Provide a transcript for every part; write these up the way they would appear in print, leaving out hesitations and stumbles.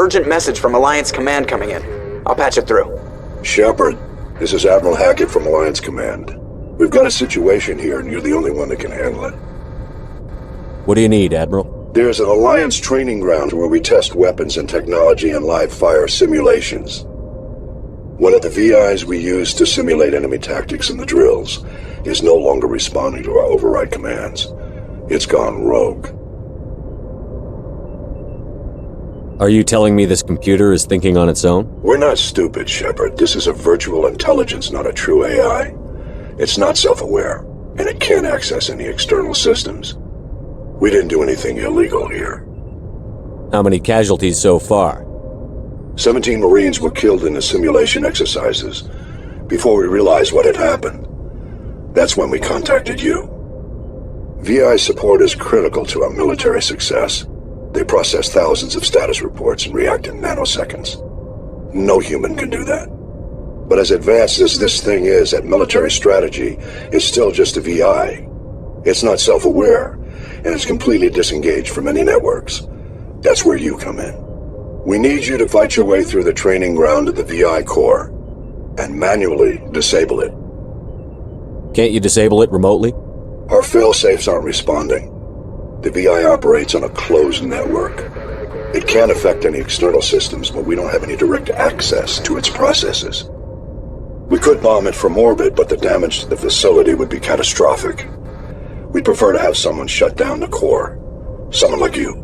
urgent message from Alliance Command coming in. I'll patch it through. Shepard, this is Admiral Hackett from Alliance Command. We've got a situation here, and you're the only one that can handle it. What do you need, Admiral? There's an Alliance training ground where we test weapons and technology in live fire simulations. One of the VIs we use to simulate enemy tactics in the drills is no longer responding to our override commands. It's gone rogue. Are you telling me this computer is thinking on its own? We're not stupid, Shepard. This is a virtual intelligence, not a true AI. It's not self-aware, and it can't access any external systems. We didn't do anything illegal here. How many casualties so far? 17 Marines were killed in the simulation exercises before we realized what had happened. That's when we contacted you. VI support is critical to our military success. They process thousands of status reports and react in nanoseconds. No human can do that. But as advanced as this thing is at military strategy, it's still just a VI. It's not self-aware, and it's completely disengaged from any networks. That's where you come in. We need you to fight your way through the training ground of the VI core, and manually disable it. Can't you disable it remotely? Our fail-safes aren't responding. The VI operates on a closed network. It can't affect any external systems, but we don't have any direct access to its processes. We could bomb it from orbit, but the damage to the facility would be catastrophic. We'd prefer to have someone shut down the core. Someone like you.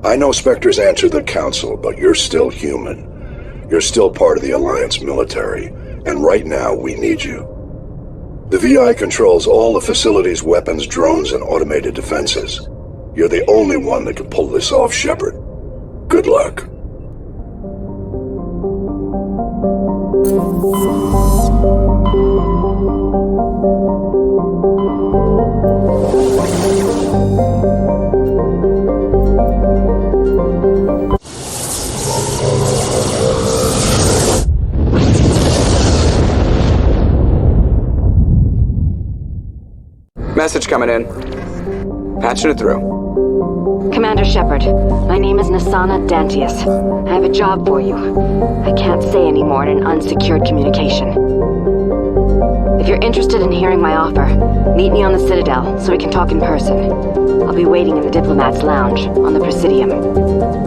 I know Spectres answer the Council, but you're still human. You're still part of the Alliance military, and right now we need you. The VI controls all the facility's weapons, drones, and automated defenses. You're the only one that can pull this off, Shepard. Good luck. Message coming in. Patching it through. Commander Shepard, my name is Nasana Dantius. I have a job for you. I can't say any more in an unsecured communication. If you're interested in hearing my offer, meet me on the Citadel so we can talk in person. I'll be waiting in the Diplomat's Lounge on the Presidium.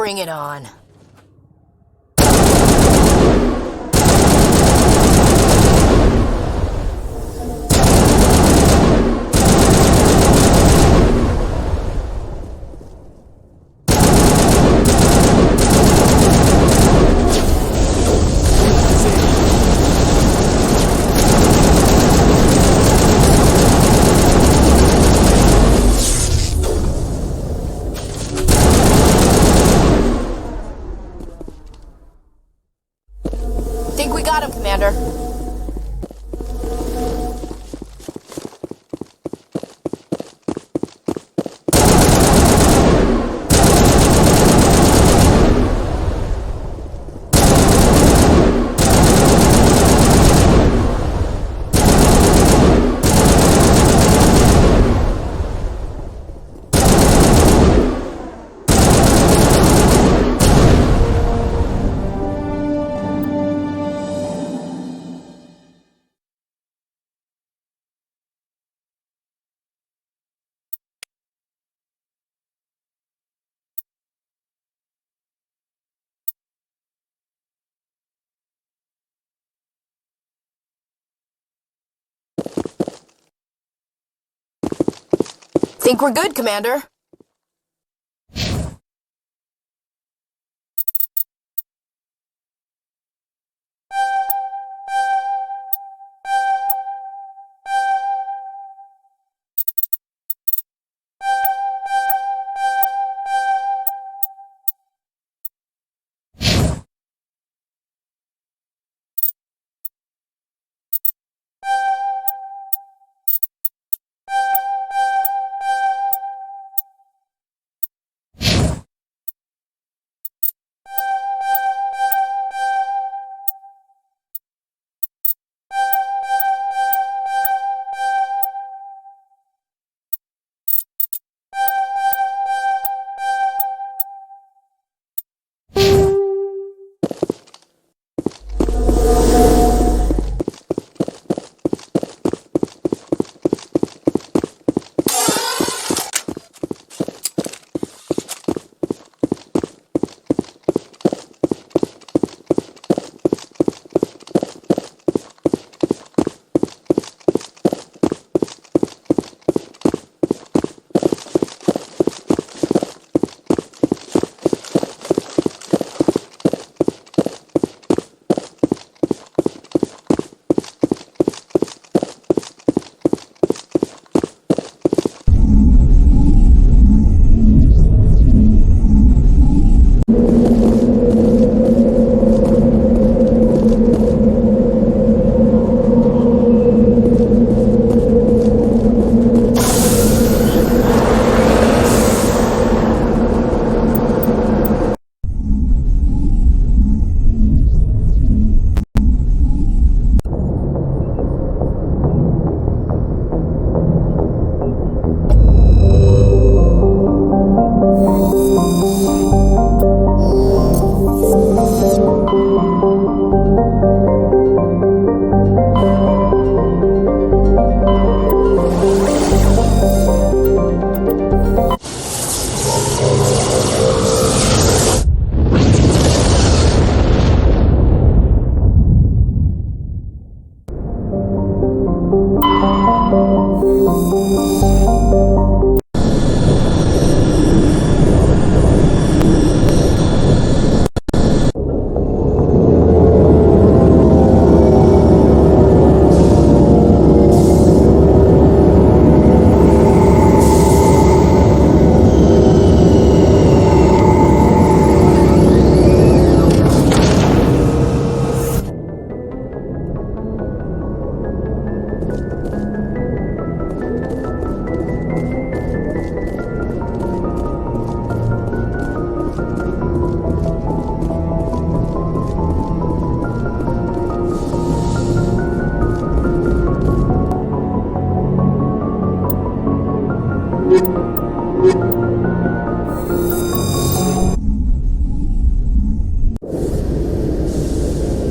Bring it on. Think we got him, Commander. Think we're good, Commander.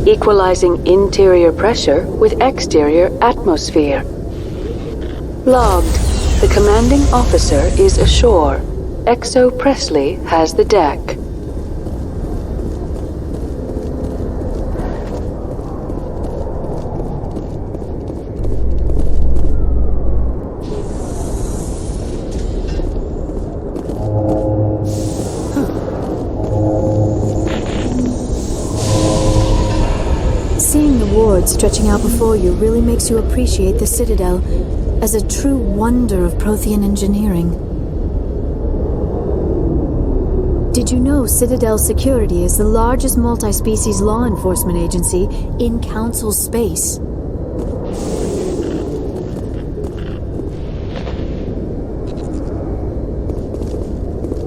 Equalizing interior pressure with exterior atmosphere. Logged. The commanding officer is ashore. Exo Presley has the deck. world stretching out before you really makes you appreciate the Citadel as a true wonder of Prothean engineering. Did you know Citadel Security is the largest multi-species law enforcement agency in Council space?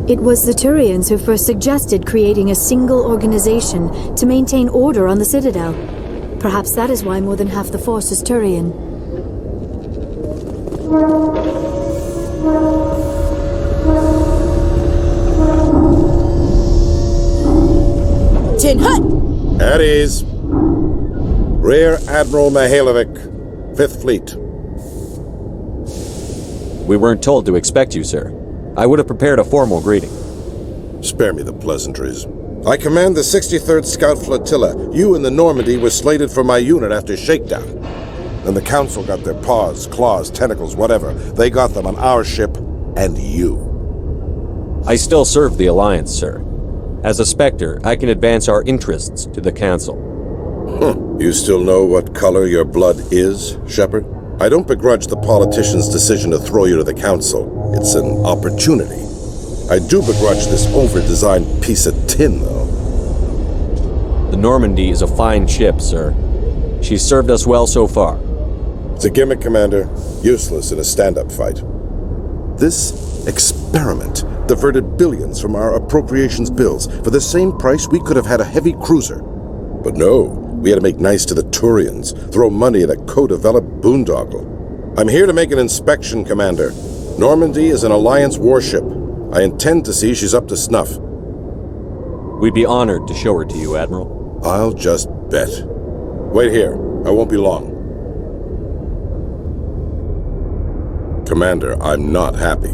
It was the Turians who first suggested creating a single organization to maintain order on the Citadel. Perhaps that is why more than half the force is Turian. Tin Hut! At ease. Rear Admiral Mihailovic, 5th Fleet. We weren't told to expect you, sir. I would have prepared a formal greeting. Spare me the pleasantries. I command the 63rd Scout Flotilla. You and the Normandy were slated for my unit after shakedown. Then the Council got their paws, claws, tentacles, whatever. They got them on our ship, and you. I still serve the Alliance, sir. As a Spectre, I can advance our interests to the Council. You still know what color your blood is, Shepard? I don't begrudge the politician's decision to throw you to the Council. It's an opportunity. I do begrudge this overdesigned piece of tin, though. The Normandy is a fine ship, sir. She's served us well so far. It's a gimmick, Commander. Useless in a stand-up fight. This experiment diverted billions from our appropriations bills. For the same price, we could have had a heavy cruiser. But no. We had to make nice to the Turians, throw money at a co-developed boondoggle. I'm here to make an inspection, Commander. Normandy is an Alliance warship. I intend to see she's up to snuff. We'd be honored to show her to you, Admiral. I'll just bet. Wait here. I won't be long. Commander, I'm not happy.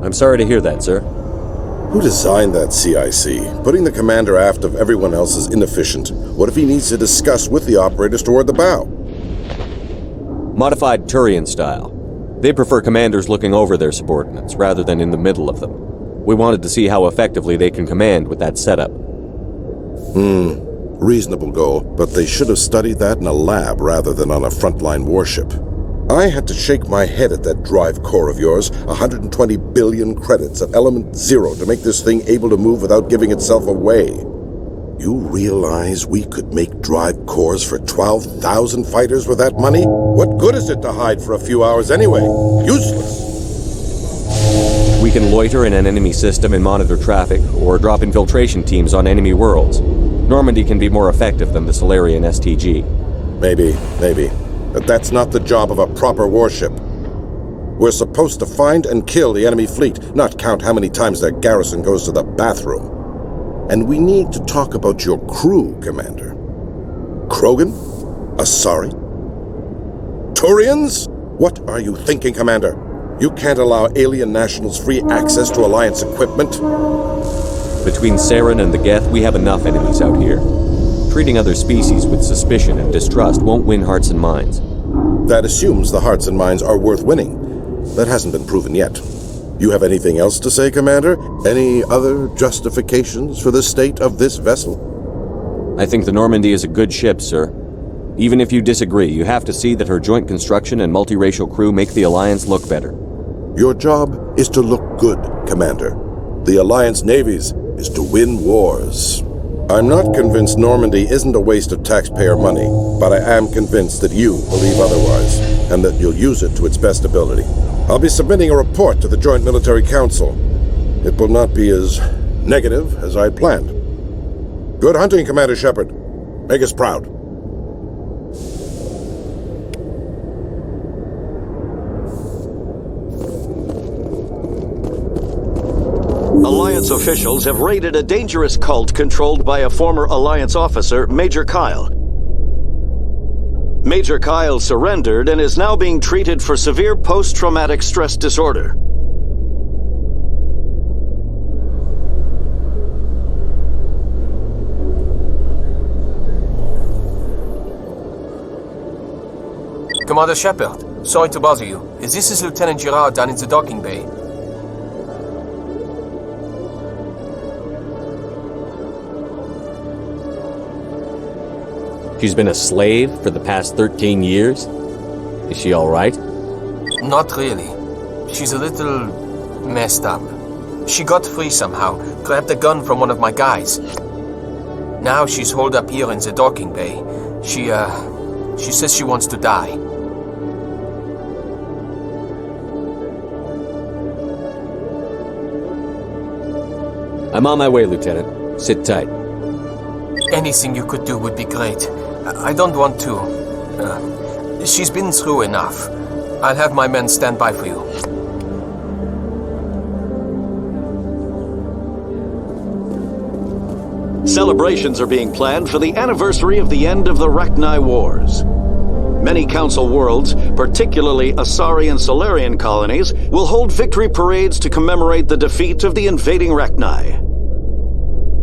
I'm sorry to hear that, sir. Who designed that CIC? Putting the commander aft of everyone else is inefficient. What if he needs to discuss with the operators toward the bow? Modified Turian style. They prefer commanders looking over their subordinates, rather than in the middle of them. We wanted to see how effectively they can command with that setup. Reasonable goal, but they should have studied that in a lab rather than on a frontline warship. I had to shake my head at that drive core of yours, 120 billion credits at element 0 to make this thing able to move without giving itself away. You realize we could make drive cores for 12,000 fighters with that money? What good is it to hide for a few hours anyway? Useless! We can loiter in an enemy system and monitor traffic, or drop infiltration teams on enemy worlds. Normandy can be more effective than the Salarian STG. Maybe. But that's not the job of a proper warship. We're supposed to find and kill the enemy fleet, not count how many times their garrison goes to the bathroom. And we need to talk about your crew, Commander. Krogan? Asari? Turians? What are you thinking, Commander? You can't allow alien nationals free access to Alliance equipment? Between Saren and the Geth, we have enough enemies out here. Treating other species with suspicion and distrust won't win hearts and minds. That assumes the hearts and minds are worth winning. That hasn't been proven yet. You have anything else to say, Commander? Any other justifications for the state of this vessel? I think the Normandy is a good ship, sir. Even if you disagree, you have to see that her joint construction and multiracial crew make the Alliance look better. Your job is to look good, Commander. The Alliance navies is to win wars. I'm not convinced Normandy isn't a waste of taxpayer money, but I am convinced that you believe otherwise, and that you'll use it to its best ability. I'll be submitting a report to the Joint Military Council. It will not be as negative as I'd planned. Good hunting, Commander Shepard. Make us proud. Alliance officials have raided a dangerous cult controlled by a former Alliance officer, Major Kyle. Major Kyle surrendered and is now being treated for severe post-traumatic stress disorder. Commander Shepard, sorry to bother you. This is Lieutenant Girard down in the docking bay. She's been a slave for the past 13 years? Is she alright? Not really. She's a little messed up. She got free somehow, grabbed a gun from one of my guys. Now she's holed up here in the docking bay. She says she wants to die. I'm on my way, Lieutenant. Sit tight. Anything you could do would be great. I don't want to. She's been through enough. I'll have my men stand by for you. Celebrations are being planned for the anniversary of the end of the Rachni Wars. Many Council worlds, particularly Asari and Salarian colonies, will hold victory parades to commemorate the defeat of the invading Rachni.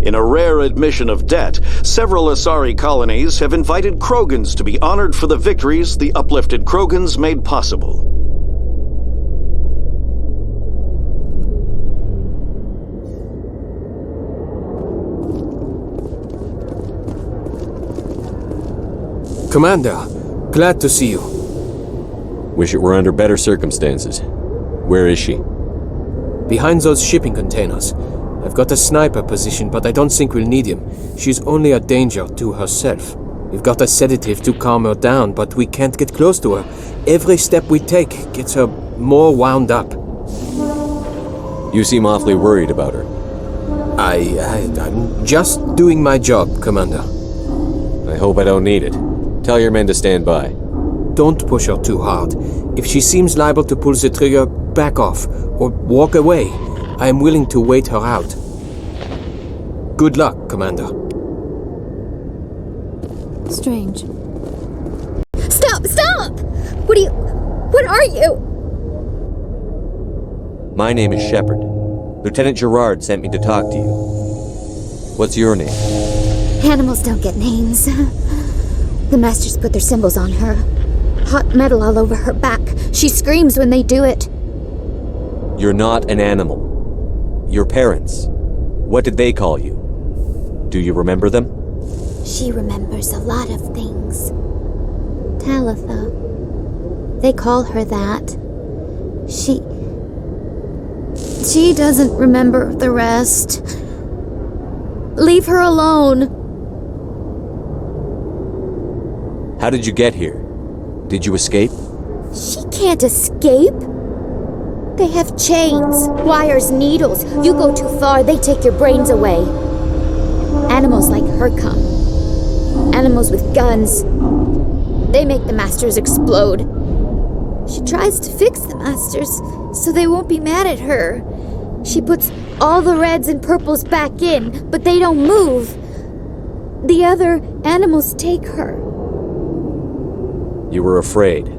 In a rare admission of debt, several Asari colonies have invited Krogans to be honored for the victories the uplifted Krogans made possible. Commander, glad to see you. Wish it were under better circumstances. Where is she? Behind those shipping containers. I've got a sniper position, but I don't think we'll need him. She's only a danger to herself. We've got a sedative to calm her down, but we can't get close to her. Every step we take gets her more wound up. You seem awfully worried about her. I'm just doing my job, Commander. I hope I don't need it. Tell your men to stand by. Don't push her too hard. If she seems liable to pull the trigger, back off, or walk away. I am willing to wait her out. Good luck, Commander. Strange. Stop! Stop! What are you? My name is Shepard. Lieutenant Gerard sent me to talk to you. What's your name? Animals don't get names. The Masters put their symbols on her. Hot metal all over her back. She screams when they do it. You're not an animal. Your parents. What did they call you? Do you remember them? She remembers a lot of things. Talitha. They call her that. She doesn't remember the rest. Leave her alone. How did you get here? Did you escape? She can't escape. They have chains, wires, needles. You go too far, they take your brains away. Animals like her come. Animals with guns. They make the Masters explode. She tries to fix the Masters so they won't be mad at her. She puts all the reds and purples back in, but they don't move. The other animals take her. You were afraid.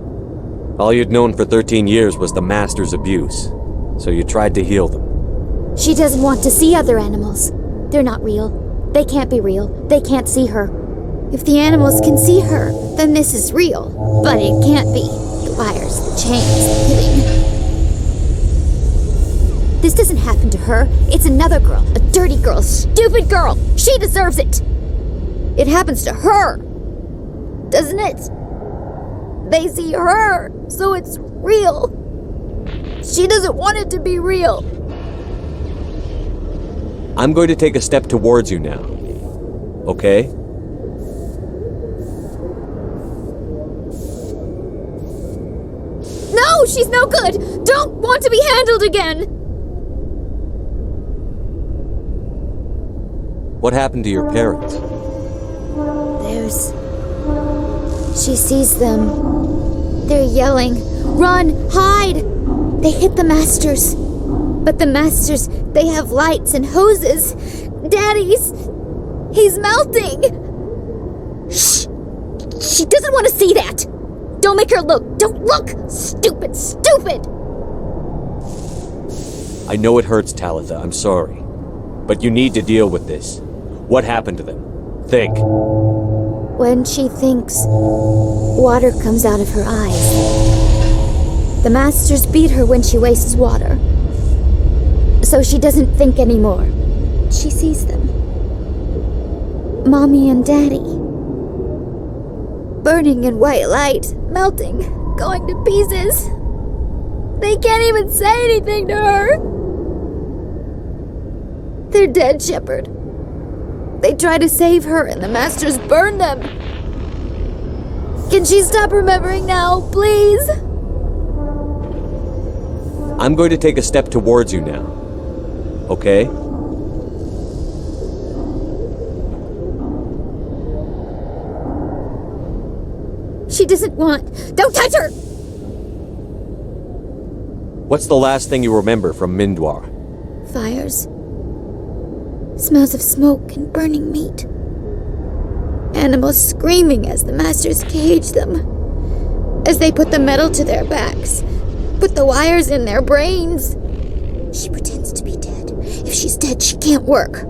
All you'd known for 13 years was the Master's abuse, so you tried to heal them. She doesn't want to see other animals. They're not real. They can't be real. They can't see her. If the animals can see her, then this is real. But it can't be. The wires, the chains, the killing. This doesn't happen to her. It's another girl. A dirty girl. Stupid girl. She deserves it. It happens to her. Doesn't it? They see her, so it's real. She doesn't want it to be real. I'm going to take a step towards you now. Okay? No, she's no good. Don't want to be handled again. What happened to your parents? She sees them. They're yelling, "Run! Hide!" They hit the Masters. But the Masters, they have lights and hoses. Daddy's... he's melting! Shh! She doesn't want to see that! Don't make her look! Don't look! Stupid! Stupid! I know it hurts, Talitha. I'm sorry. But you need to deal with this. What happened to them? Think. When she thinks, water comes out of her eyes. The Masters beat her when she wastes water. So she doesn't think anymore. She sees them. Mommy and Daddy. burning in white light, melting, going to pieces. They can't even say anything to her. They're dead, Shepard. They try to save her and the Masters burn them. Can she stop remembering now, please? I'm going to take a step towards you now. Okay? She doesn't want... Don't touch her! What's the last thing you remember from Mindwar? Fires. Smells of smoke and burning meat. Animals screaming as the Masters cage them. As they put the metal to their backs. Put the wires in their brains. She pretends to be dead. If she's dead, she can't work.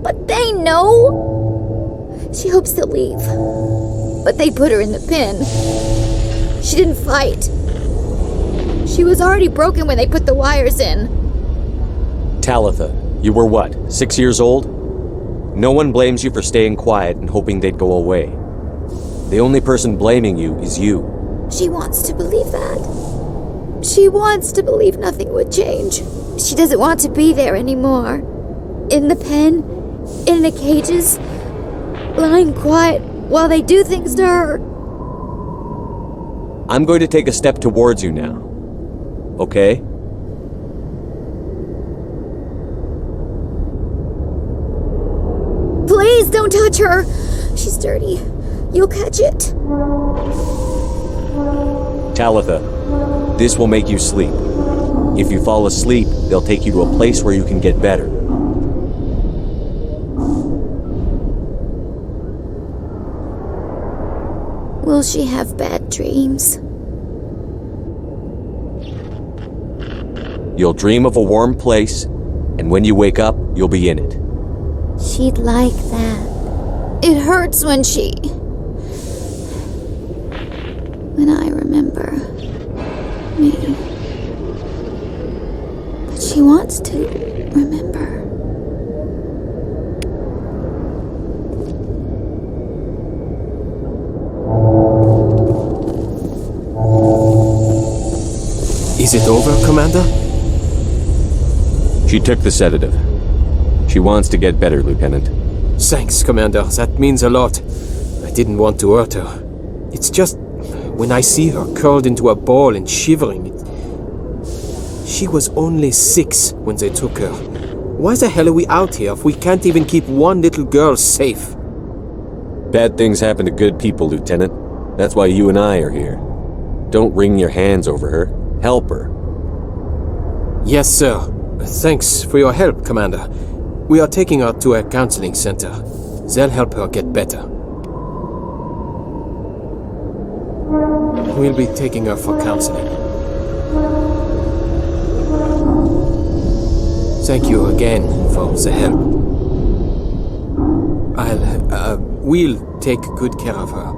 But they know! She hopes they'll leave. But they put her in the pen. She didn't fight. She was already broken when they put the wires in. Talitha, you were what, 6 years old? No one blames you for staying quiet and hoping they'd go away. The only person blaming you is you. She wants to believe that. She wants to believe nothing would change. She doesn't want to be there anymore. In the pen, in the cages, lying quiet while they do things to her. I'm going to take a step towards you now. Okay? Please don't touch her! She's dirty. You'll catch it. Talitha, this will make you sleep. If you fall asleep, they'll take you to a place where you can get better. Will she have bad dreams? You'll dream of a warm place, and when you wake up, you'll be in it. She'd like that. It hurts when I remember me. But she wants to remember. Is it over, Commander? She took the sedative. She wants to get better, Lieutenant. Thanks, Commander. That means a lot. I didn't want to hurt her. It's just... when I see her curled into a ball and shivering... She was only 6 when they took her. Why the hell are we out here if we can't even keep one little girl safe? Bad things happen to good people, Lieutenant. That's why you and I are here. Don't wring your hands over her. Help her. Yes, sir. Thanks for your help, Commander. We are taking her to a counseling center. They'll help her get better. We'll be taking her for counseling. Thank you again for the help. We'll take good care of her.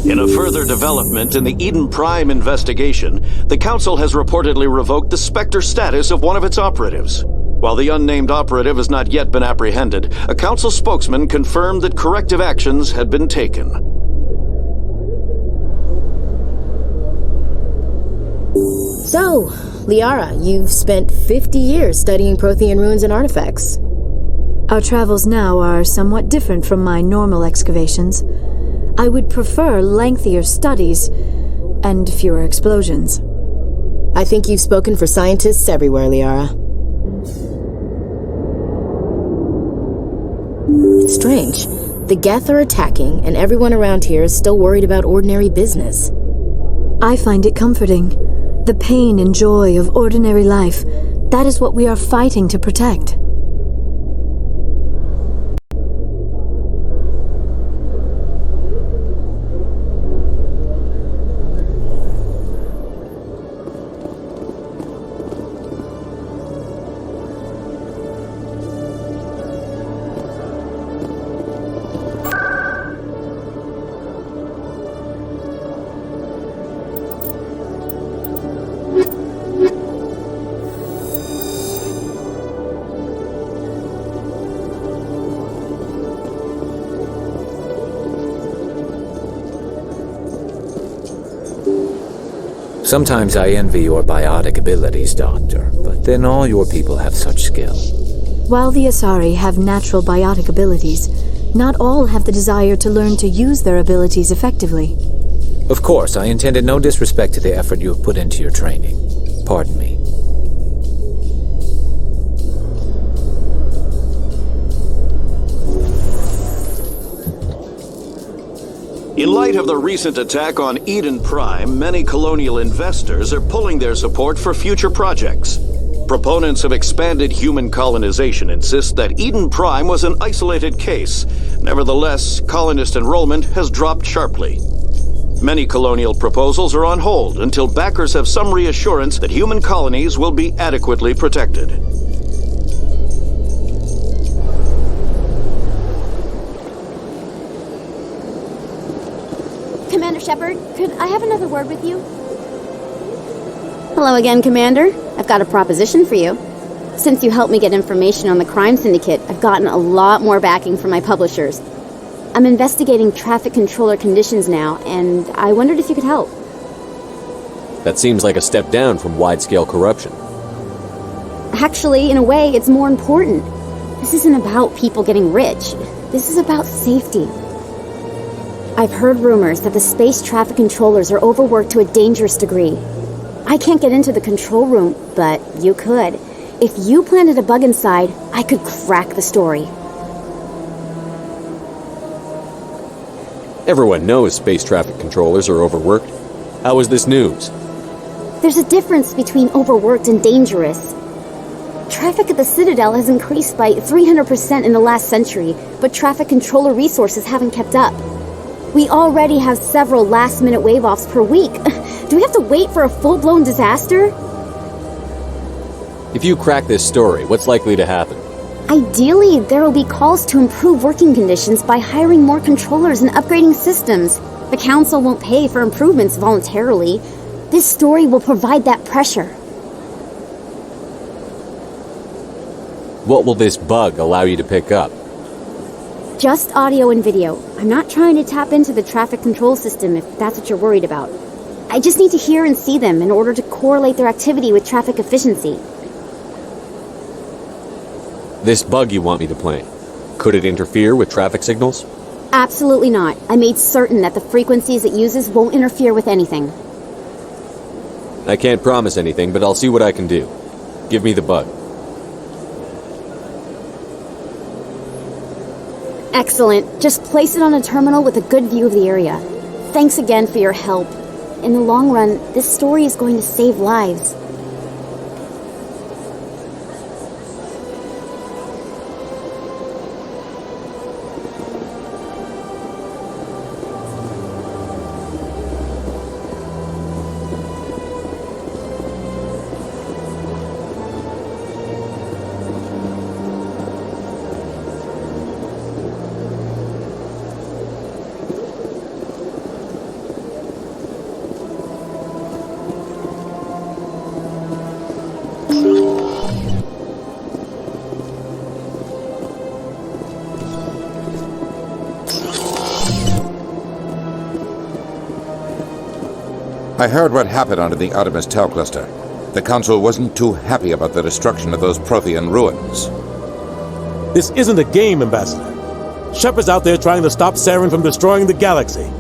In a further development in the Eden Prime investigation, the Council has reportedly revoked the Spectre status of one of its operatives. While the unnamed operative has not yet been apprehended, a Council spokesman confirmed that corrective actions had been taken. So, Liara, you've spent 50 years studying Prothean ruins and artifacts. Our travels now are somewhat different from my normal excavations. I would prefer lengthier studies and fewer explosions. I think you've spoken for scientists everywhere, Liara. It's strange. The Geth are attacking, and everyone around here is still worried about ordinary business. I find it comforting. The pain and joy of ordinary life, that is what we are fighting to protect. Sometimes I envy your biotic abilities, Doctor, but then all your people have such skill. While the Asari have natural biotic abilities, not all have the desire to learn to use their abilities effectively. Of course, I intended no disrespect to the effort you have put into your training. Pardon me. In light of the recent attack on Eden Prime, many colonial investors are pulling their support for future projects. Proponents of expanded human colonization insist that Eden Prime was an isolated case. Nevertheless, colonist enrollment has dropped sharply. Many colonial proposals are on hold until backers have some reassurance that human colonies will be adequately protected. Commander Shepard, could I have another word with you? Hello again, Commander. I've got a proposition for you. Since you helped me get information on the crime syndicate, I've gotten a lot more backing from my publishers. I'm investigating traffic controller conditions now, and I wondered if you could help. That seems like a step down from wide-scale corruption. Actually, in a way, it's more important. This isn't about people getting rich. This is about safety. I've heard rumors that the space traffic controllers are overworked to a dangerous degree. I can't get into the control room, but you could. If you planted a bug inside, I could crack the story. Everyone knows space traffic controllers are overworked. How is this news? There's a difference between overworked and dangerous. Traffic at the Citadel has increased by 300% in the last century, but traffic controller resources haven't kept up. We already have several last-minute wave-offs per week. Do we have to wait for a full-blown disaster? If you crack this story, what's likely to happen? Ideally, there will be calls to improve working conditions by hiring more controllers and upgrading systems. The Council won't pay for improvements voluntarily. This story will provide that pressure. What will this bug allow you to pick up? Just audio and video. I'm not trying to tap into the traffic control system if that's what you're worried about. I just need to hear and see them in order to correlate their activity with traffic efficiency. This bug you want me to plant, could it interfere with traffic signals? Absolutely not. I made certain that the frequencies it uses won't interfere with anything. I can't promise anything, but I'll see what I can do. Give me the bug. Excellent. Just place it on a terminal with a good view of the area. Thanks again for your help. In the long run, this story is going to save lives. I heard what happened under the Artemis Tau cluster. The Council wasn't too happy about the destruction of those Prothean ruins. This isn't a game, Ambassador. Shepard's out there trying to stop Saren from destroying the galaxy.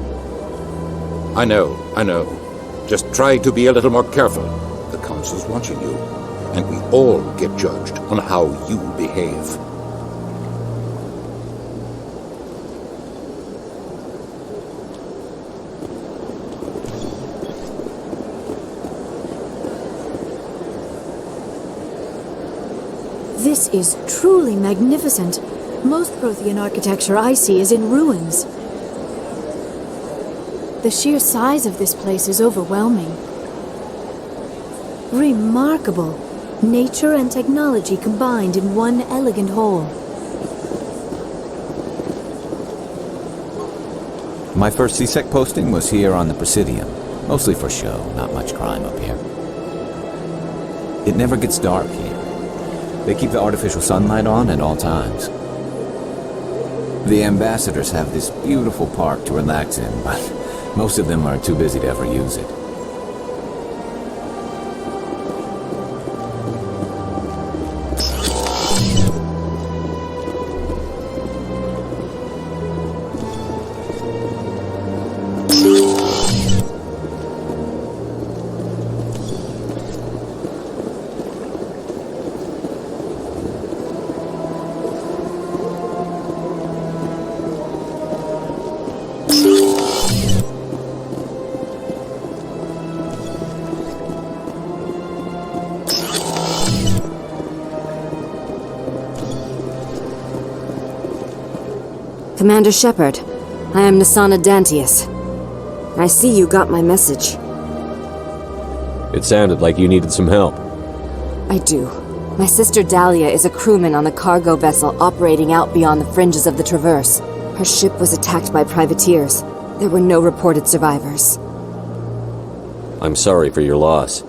I know. Just try to be a little more careful. The Council's watching you, and we all get judged on how you behave. This is truly magnificent. Most Prothean architecture I see is in ruins. The sheer size of this place is overwhelming. Remarkable. Nature and technology combined in one elegant whole. My first CSEC posting was here on the Presidium. Mostly for show, not much crime up here. It never gets dark here. They keep the artificial sunlight on at all times. The ambassadors have this beautiful park to relax in, but most of them are too busy to ever use it. Commander Shepard, I am Nasana Dantius. I see you got my message. It sounded like you needed some help. I do. My sister Dahlia is a crewman on the cargo vessel operating out beyond the fringes of the Traverse. Her ship was attacked by privateers. There were no reported survivors. I'm sorry for your loss.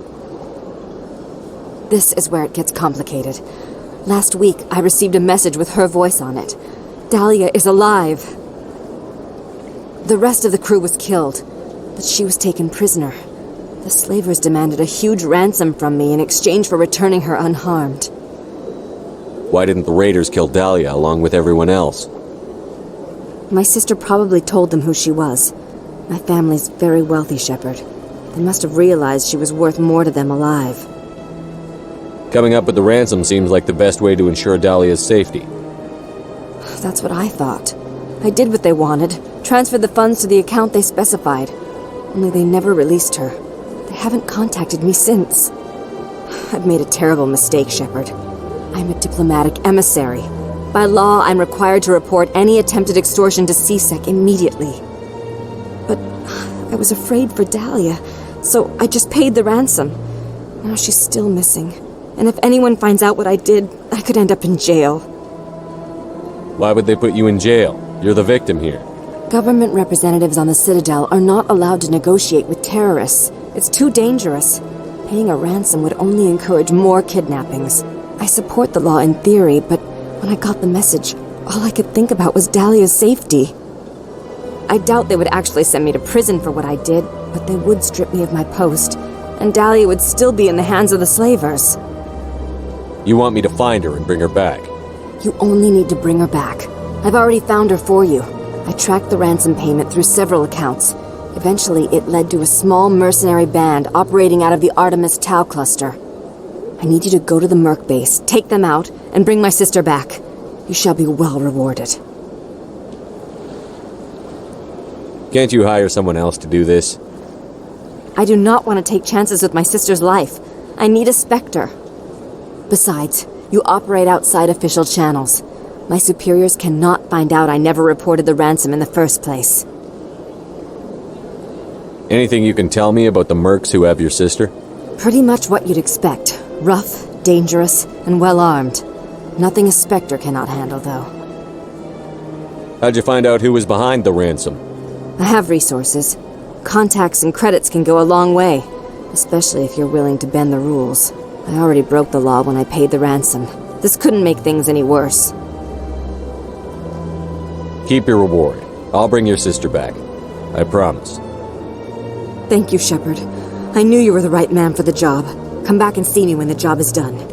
This is where it gets complicated. Last week, I received a message with her voice on it. Dahlia is alive. The rest of the crew was killed, but she was taken prisoner. The slavers demanded a huge ransom from me in exchange for returning her unharmed. Why didn't the raiders kill Dahlia along with everyone else? My sister probably told them who she was. My family's very wealthy, Shepard. They must have realized she was worth more to them alive. Coming up with the ransom seems like the best way to ensure Dahlia's safety. That's what I thought. I did what they wanted, transferred the funds to the account they specified. Only they never released her. They haven't contacted me since. I've made a terrible mistake, Shepard. I'm a diplomatic emissary. By law, I'm required to report any attempted extortion to CSEC immediately. But I was afraid for Dahlia, so I just paid the ransom. Now she's still missing. And if anyone finds out what I did, I could end up in jail. Why would they put you in jail? You're the victim here. Government representatives on the Citadel are not allowed to negotiate with terrorists. It's too dangerous. Paying a ransom would only encourage more kidnappings. I support the law in theory, but when I got the message, all I could think about was Dahlia's safety. I doubt they would actually send me to prison for what I did, but they would strip me of my post, and Dahlia would still be in the hands of the slavers. You want me to find her and bring her back? You only need to bring her back. I've already found her for you. I tracked the ransom payment through several accounts. Eventually, it led to a small mercenary band operating out of the Artemis Tau cluster. I need you to go to the Merc base, take them out, and bring my sister back. You shall be well rewarded. Can't you hire someone else to do this? I do not want to take chances with my sister's life. I need a Spectre. Besides, you operate outside official channels. My superiors cannot find out I never reported the ransom in the first place. Anything you can tell me about the mercs who have your sister? Pretty much what you'd expect. Rough, dangerous, and well-armed. Nothing a Spectre cannot handle, though. How'd you find out who was behind the ransom? I have resources. Contacts and credits can go a long way, especially if you're willing to bend the rules. I already broke the law when I paid the ransom. This couldn't make things any worse. Keep your reward. I'll bring your sister back. I promise. Thank you, Shepard. I knew you were the right man for the job. Come back and see me when the job is done.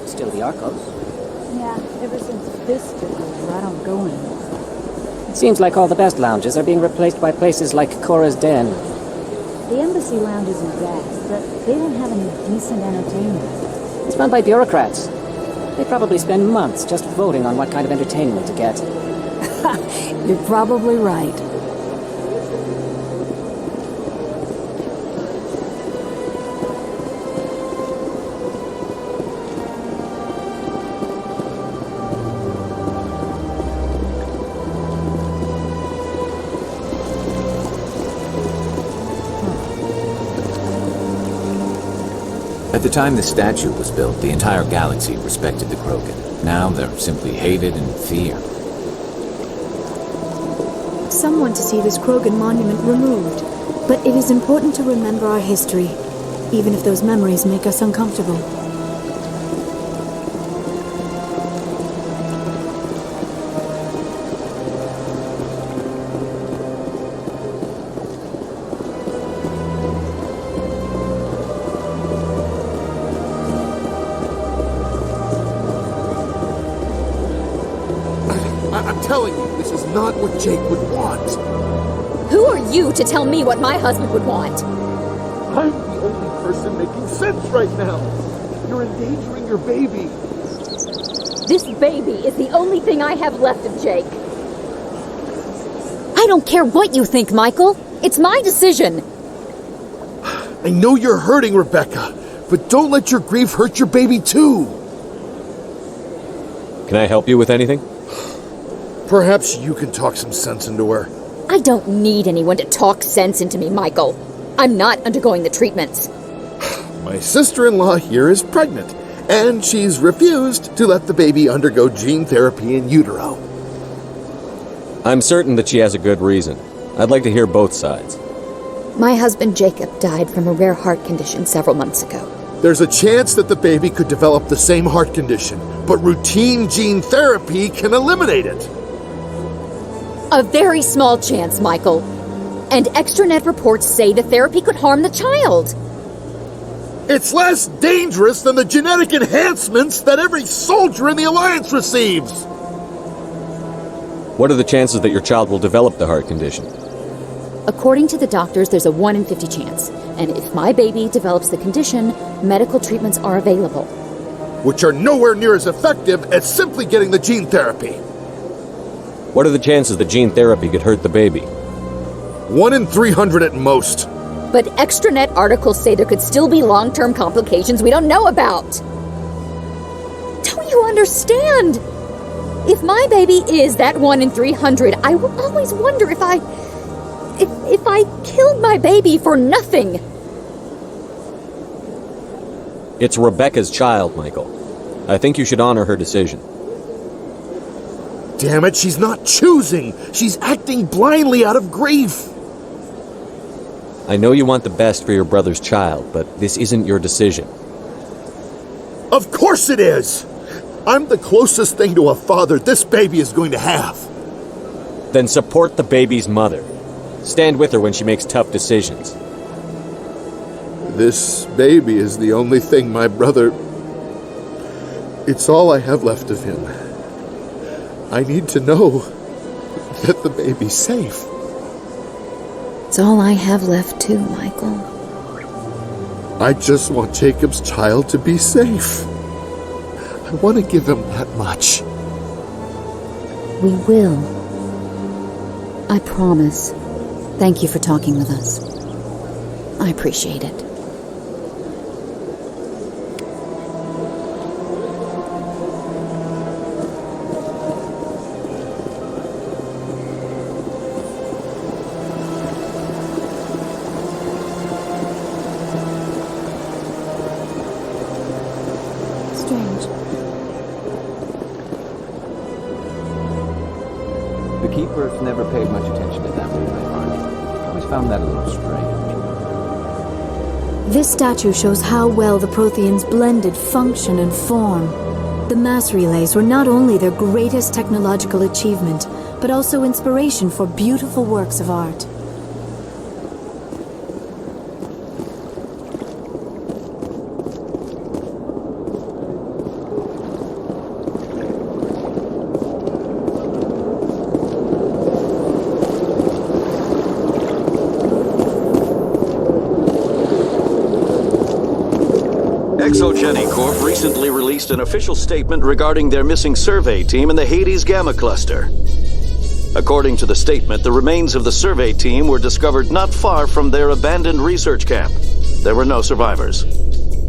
Still the Arcos. Yeah, ever since this took over, I don't go anymore. It seems like all the best lounges are being replaced by places like Cora's Den. The embassy lounges are gas, but they don't have any decent entertainment. It's run by bureaucrats. They probably spend months just voting on what kind of entertainment to get. You're probably right. At the time the statue was built, the entire galaxy respected the Krogan. Now they're simply hated and feared. Someone to see this Krogan monument removed. But it is important to remember our history, even if those memories make us uncomfortable. I'm telling you, this is not what Jake would want. Who are you to tell me what my husband would want? I'm the only person making sense right now. You're endangering your baby. This baby is the only thing I have left of Jake. I don't care what you think, Michael. It's my decision. I know you're hurting, Rebecca, but don't let your grief hurt your baby too. Can I help you with anything? Perhaps you can talk some sense into her. I don't need anyone to talk sense into me, Michael. I'm not undergoing the treatments. My sister-in-law here is pregnant, and she's refused to let the baby undergo gene therapy in utero. I'm certain that she has a good reason. I'd like to hear both sides. My husband Jacob died from a rare heart condition several months ago. There's a chance that the baby could develop the same heart condition, but routine gene therapy can eliminate it. A very small chance, Michael. And extranet reports say the therapy could harm the child. It's less dangerous than the genetic enhancements that every soldier in the Alliance receives. What are the chances that your child will develop the heart condition? According to the doctors, there's a 1 in 50 chance. And if my baby develops the condition, medical treatments are available. Which are nowhere near as effective as simply getting the gene therapy. What are the chances that gene therapy could hurt the baby? 1 in 300 at most. But extranet articles say there could still be long-term complications we don't know about. Don't you understand? If my baby is that 1 in 300, I will always wonder if I killed my baby for nothing. It's Rebecca's child, Michael. I think you should honor her decision. Damn it, she's not choosing. She's acting blindly out of grief. I know you want the best for your brother's child, but this isn't your decision. Of course it is! I'm the closest thing to a father this baby is going to have. Then support the baby's mother. Stand with her when she makes tough decisions. This baby is the only thing my brother... It's all I have left of him. I need to know that the baby's safe. It's all I have left too, Michael. I just want Jacob's child to be safe. I want to give him that much. We will. I promise. Thank you for talking with us. I appreciate it. Keepers never paid much attention to that movement, Arnie. I always found that a little strange. This statue shows how well the Protheans blended function and form. The mass relays were not only their greatest technological achievement, but also inspiration for beautiful works of art. Exogeny Corp recently released an official statement regarding their missing survey team in the Hades Gamma Cluster. According to the statement, the remains of the survey team were discovered not far from their abandoned research camp. There were no survivors.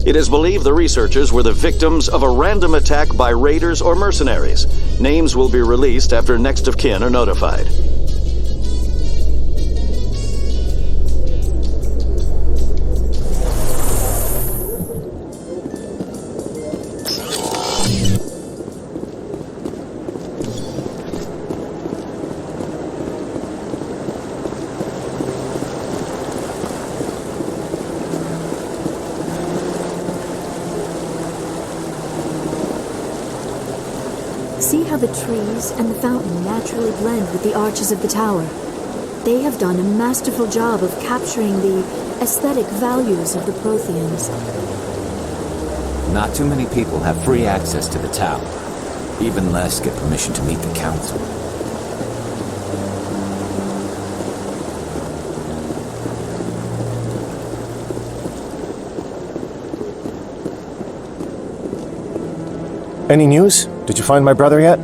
It is believed the researchers were the victims of a random attack by raiders or mercenaries. Names will be released after next of kin are notified. the trees and the fountain naturally blend with the arches of the tower. They have done a masterful job of capturing the aesthetic values of the Protheans. Not too many people have free access to the tower. Even less get permission to meet the council. Any news? Did you find my brother yet?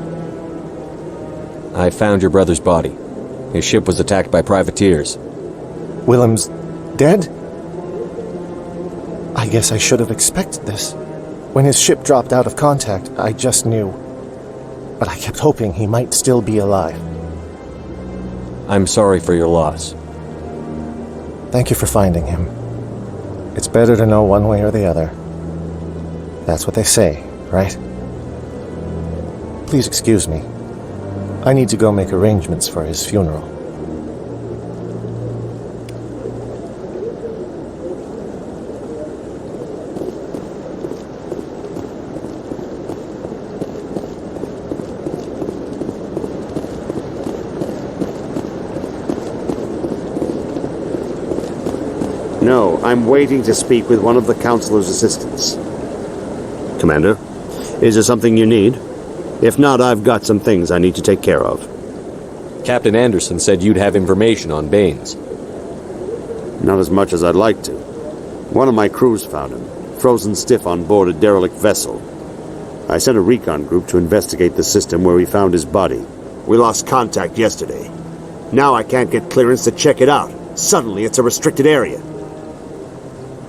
I found your brother's body. His ship was attacked by privateers. Willem's dead? I guess I should have expected this. When his ship dropped out of contact, I just knew. But I kept hoping he might still be alive. I'm sorry for your loss. Thank you for finding him. It's better to know one way or the other. That's what they say, right? Please excuse me. I need to go make arrangements for his funeral. No, I'm waiting to speak with one of the Councilor's assistants. Commander, is there something you need? If not, I've got some things I need to take care of. Captain Anderson said you'd have information on Baines. Not as much as I'd like to. One of my crews found him, frozen stiff on board a derelict vessel. I sent a recon group to investigate the system where we found his body. We lost contact yesterday. Now I can't get clearance to check it out. Suddenly it's a restricted area.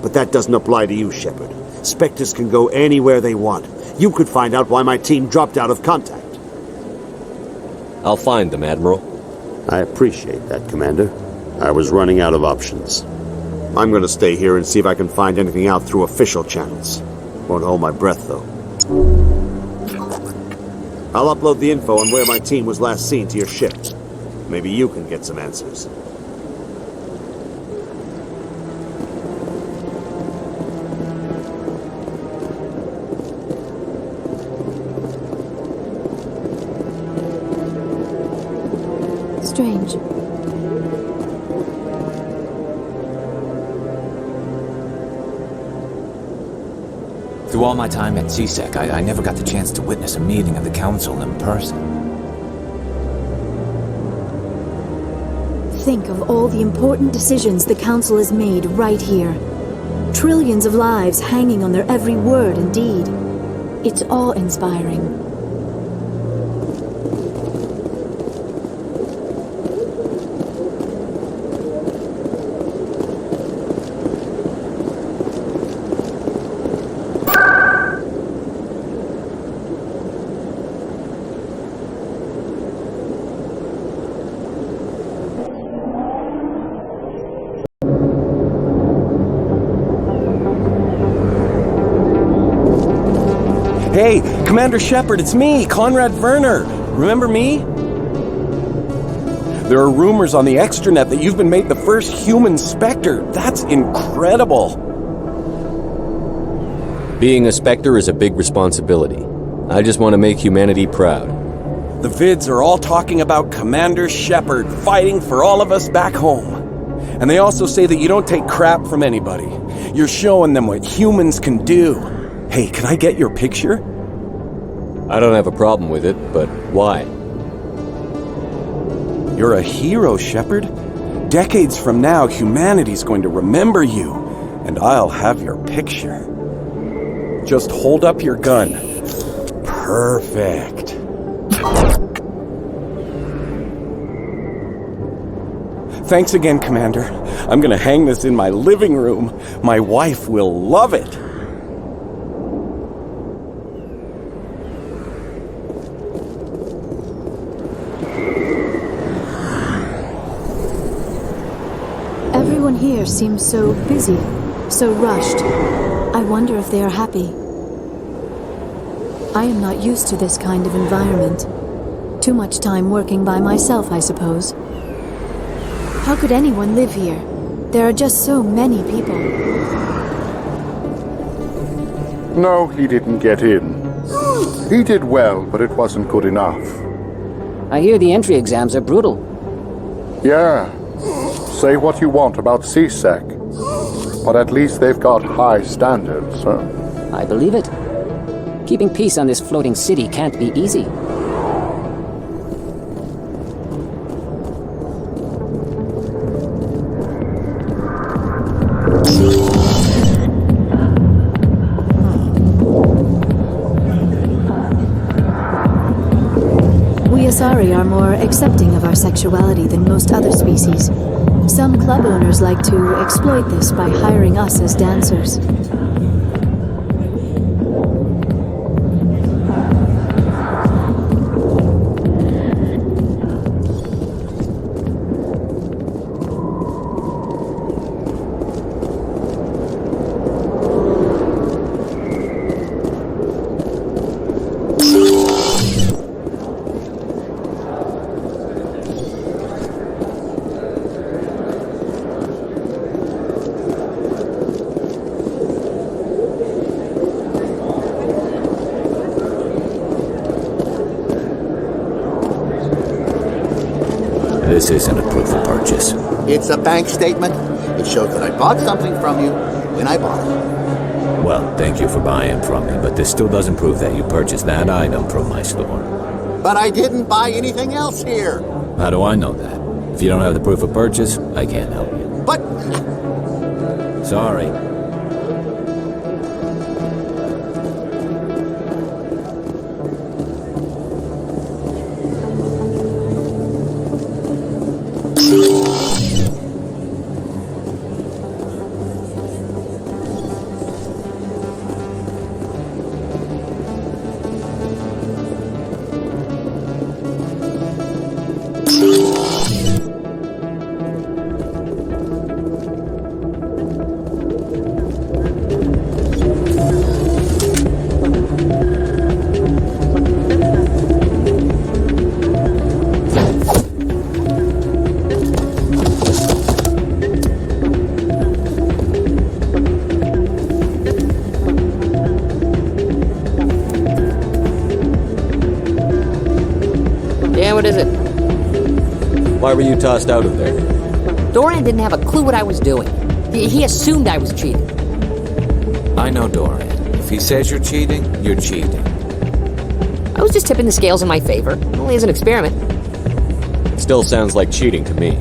But that doesn't apply to you, Shepard. Spectres can go anywhere they want. You could find out why my team dropped out of contact. I'll find them, Admiral. I appreciate that, Commander. I was running out of options. I'm going to stay here and see if I can find anything out through official channels. Won't hold my breath, though. I'll upload the info on where my team was last seen to your ship. Maybe you can get some answers. Strange. Through all my time at CSEC, I never got the chance to witness a meeting of the Council in person. Think of all the important decisions the Council has made right here. Trillions of lives hanging on their every word and deed. It's awe-inspiring. Hey, Commander Shepard, it's me, Conrad Verner. Remember me? There are rumors on the extranet that you've been made the first human Spectre. That's incredible. Being a Spectre is a big responsibility. I just want to make humanity proud. The vids are all talking about Commander Shepard fighting for all of us back home. And they also say that you don't take crap from anybody. You're showing them what humans can do. Hey, can I get your picture? I don't have a problem with it, but why? You're a hero, Shepard. Decades from now, humanity's going to remember you, and I'll have your picture. Just hold up your gun. Perfect. Thanks again, Commander. I'm gonna hang this in my living room. My wife will love it. Everyone here seems so busy, so rushed. I wonder if they are happy. I am not used to this kind of environment. Too much time working by myself, I suppose. How could anyone live here? There are just so many people. No, he didn't get in. He did well, but it wasn't good enough. I hear the entry exams are brutal. Yeah. Say what you want about C-Sec, but at least they've got high standards, huh? I believe it. Keeping peace on this floating city can't be easy. We Asari are more accepting of our sexuality than most other species. Some club owners like to exploit this by hiring us as dancers. This isn't a proof of purchase. It's a bank statement. It shows that I bought something from you when I bought it. Well, thank you for buying from me, but this still doesn't prove that you purchased that item from my store. But I didn't buy anything else here. How do I know that? If you don't have the proof of purchase, I can't help you. But... Sorry. What is it? Why were you tossed out of there? Doran didn't have a clue what I was doing. He assumed I was cheating. I know Doran. If he says you're cheating, you're cheating. I was just tipping the scales in my favor, only as an experiment. Still sounds like cheating to me.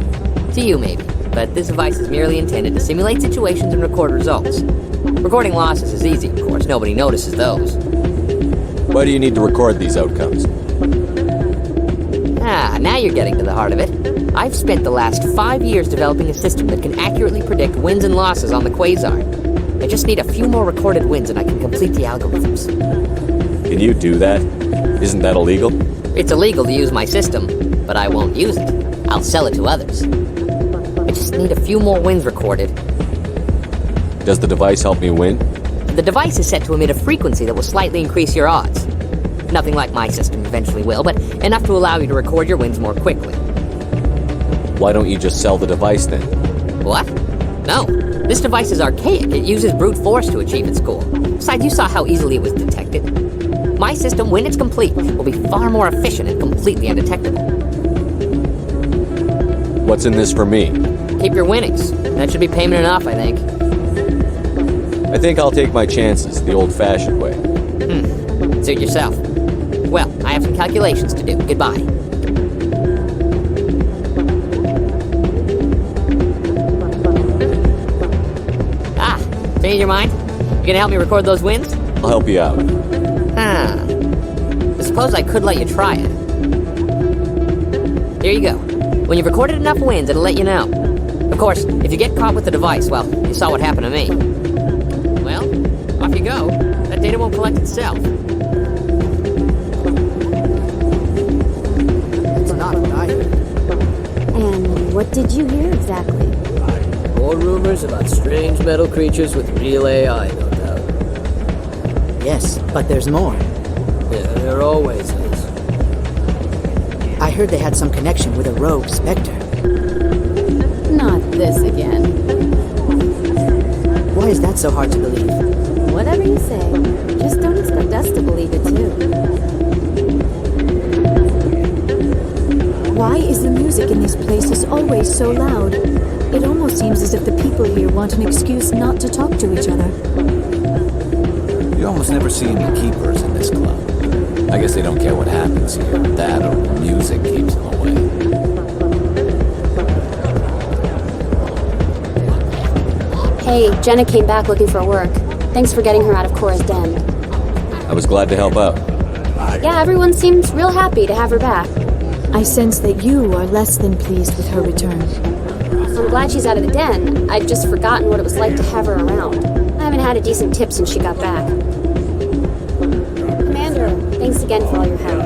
To you, maybe. But this device is merely intended to simulate situations and record results. Recording losses is easy, of course. Nobody notices those. Why do you need to record these outcomes? Now you're getting to the heart of it. I've spent the last 5 years developing a system that can accurately predict wins and losses on the Quasar. I just need a few more recorded wins and I can complete the algorithms. Can you do that? Isn't that illegal? It's illegal to use my system, but I won't use it. I'll sell it to others. I just need a few more wins recorded. Does the device help me win? The device is set to emit a frequency that will slightly increase your odds. Nothing like my system eventually will, but enough to allow you to record your wins more quickly. Why don't you just sell the device then? What? No. This device is archaic. It uses brute force to achieve its goal. Besides, you saw how easily it was detected. My system, when it's complete, will be far more efficient and completely undetectable. What's in this for me? Keep your winnings. That should be payment enough, I think. I think I'll take my chances the old-fashioned way. Suit yourself. Well, I have some calculations to do. Goodbye. Change your mind? You gonna help me record those wins? I'll help you out. I suppose I could let you try it. Here you go. When you've recorded enough wins, it'll let you know. Of course, if you get caught with the device, well, you saw what happened to me. Well, off you go. That data won't collect itself. It's not what I heard. And what did you hear exactly? More rumors about strange metal creatures with real AI, no doubt. Yes, but there's more. Yeah, there always is. I heard they had some connection with a rogue Spectre. Not this again. Why is that so hard to believe? Whatever you say. Just don't expect us to believe it too. Why is the music in these places always so loud? It almost seems as if the people here want an excuse not to talk to each other. You almost never see any keepers in this club. I guess they don't care what happens here. That or music keeps them away. Hey, Jenna came back looking for work. Thanks for getting her out of Cora's den. I was glad to help out. Yeah, everyone seems real happy to have her back. I sense that you are less than pleased with her return. I'm glad she's out of the den. I'd just forgotten what it was like to have her around. I haven't had a decent tip since she got back. Commander, thanks again for all your help.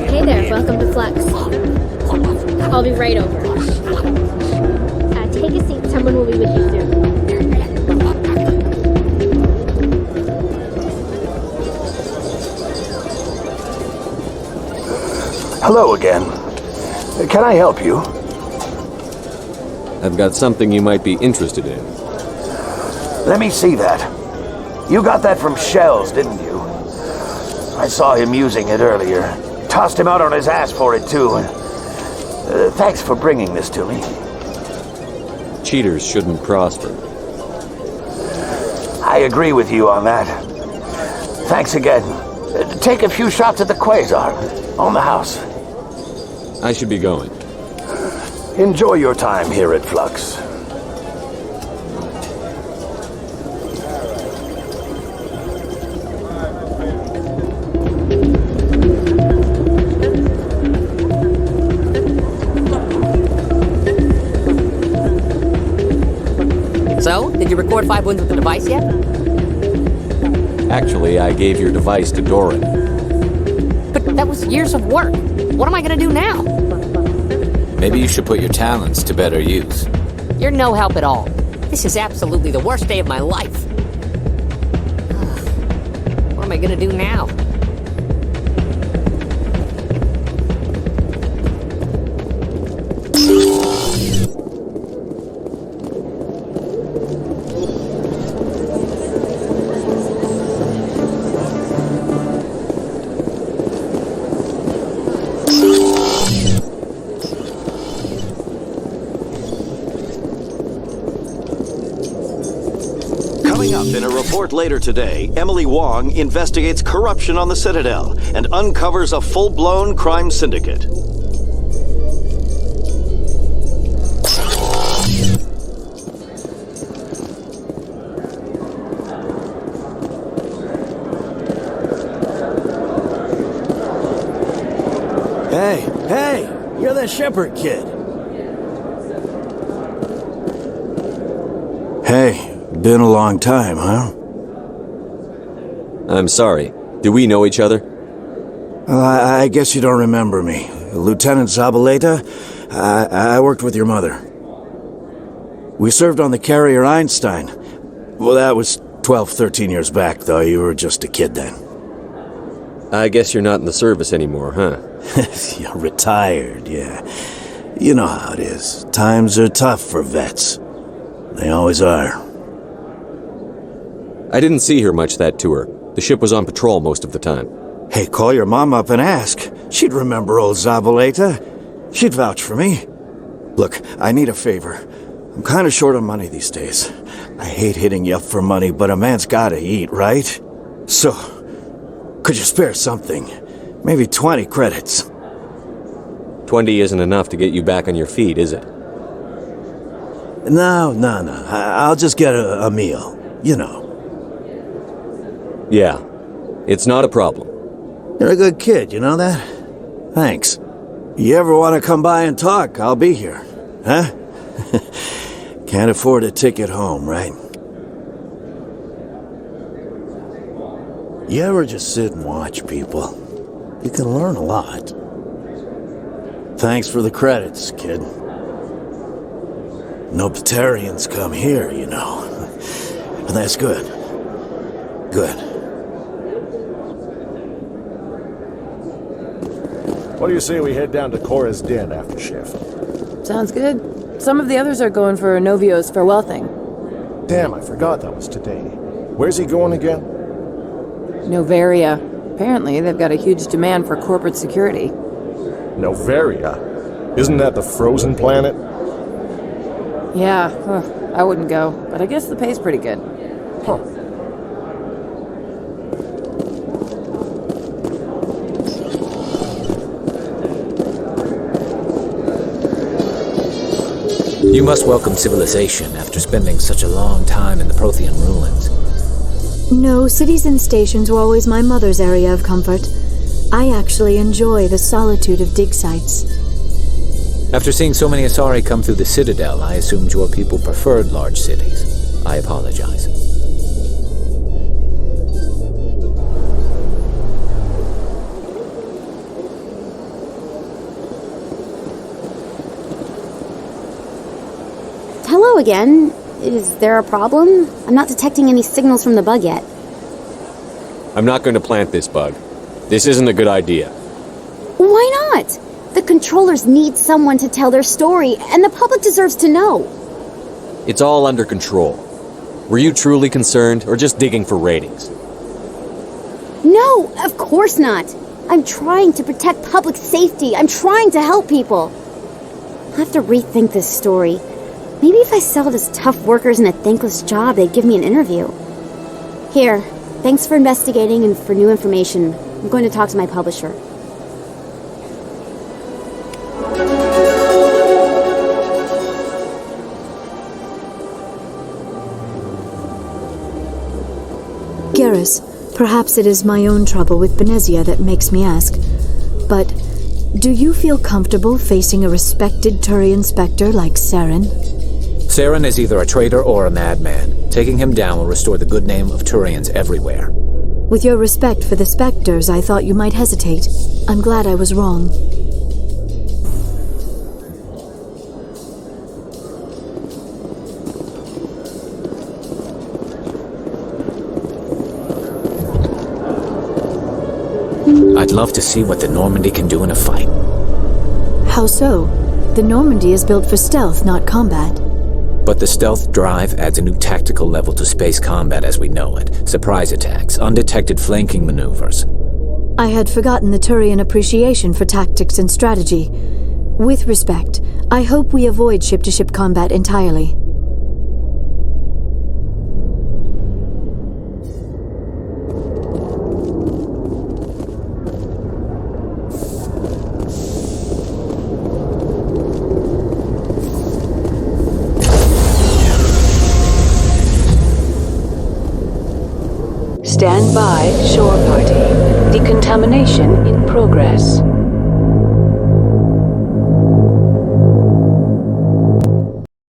Hey there, welcome to Flux. I'll be right over. Take a seat, someone will be with you soon. Hello again. Can I help you? I've got something you might be interested in. Let me see that. You got that from Schells, didn't you? I saw him using it earlier. Tossed him out on his ass for it, too. Thanks for bringing this to me. Cheaters shouldn't prosper. I agree with you on that. Thanks again. Take a few shots at the quasar. On the house. I should be going. Enjoy your time here at Flux. So, did you record 5 wounds with the device yet? Actually, I gave your device to Doran. But that was years of work. What am I gonna do now? Maybe you should put your talents to better use. You're no help at all. This is absolutely the worst day of my life. What am I gonna do now? In a report later today, Emily Wong investigates corruption on the Citadel and uncovers a full-blown crime syndicate. Hey, you're that Shepard kid. Hey. Been a long time, huh? I'm sorry. Do we know each other? Well, I guess you don't remember me. Lieutenant Zabaleta? I worked with your mother. We served on the carrier Einstein. Well, that was 12, 13 years back, though. You were just a kid then. I guess you're not in the service anymore, huh? You're retired, yeah. You know how it is. Times are tough for vets. They always are. I didn't see her much that tour. The ship was on patrol most of the time. Hey, call your mom up and ask. She'd remember old Zabaleta. She'd vouch for me. Look, I need a favor. I'm kind of short on money these days. I hate hitting you up for money, but a man's gotta eat, right? So, could you spare something? Maybe 20 credits. 20 isn't enough to get you back on your feet, is it? No. I'll just get a meal. You know. Yeah, it's not a problem. You're a good kid, you know that? Thanks. You ever want to come by and talk, I'll be here. Huh? Can't afford a ticket home, right? You ever just sit and watch people? You can learn a lot. Thanks for the credits, kid. No Batarians come here, you know. And that's good. Good. What do you say we head down to Cora's den after shift? Sounds good. Some of the others are going for Novio's farewell thing. Damn, I forgot that was today. Where's he going again? Novaria. Apparently, they've got a huge demand for corporate security. Novaria? Isn't that the frozen planet? Yeah, I wouldn't go, but I guess the pay's pretty good. Huh. You must welcome civilization after spending such a long time in the Prothean ruins. No, cities and stations were always my mother's area of comfort. I actually enjoy the solitude of dig sites. After seeing so many Asari come through the Citadel, I assumed your people preferred large cities. I apologize. Hello again. Is there a problem? I'm not detecting any signals from the bug yet. I'm not going to plant this bug. This isn't a good idea. Why not? The controllers need someone to tell their story, and the public deserves to know. It's all under control. Were you truly concerned, or just digging for ratings? No, of course not. I'm trying to protect public safety. I'm trying to help people. I'll have to rethink this story. Maybe if I sell it as tough workers in a thankless job, they'd give me an interview. Here, thanks for investigating and for new information. I'm going to talk to my publisher. Garrus, perhaps it is my own trouble with Benezia that makes me ask, but do you feel comfortable facing a respected Turian Spectre like Saren? Saren is either a traitor or a madman. Taking him down will restore the good name of Turians everywhere. With your respect for the Spectres, I thought you might hesitate. I'm glad I was wrong. I'd love to see what the Normandy can do in a fight. How so? The Normandy is built for stealth, not combat. But the stealth drive adds a new tactical level to space combat as we know it. Surprise attacks, undetected flanking maneuvers. I had forgotten the Turian appreciation for tactics and strategy. With respect, I hope we avoid ship-to-ship combat entirely. Stand by, shore party. Decontamination in progress.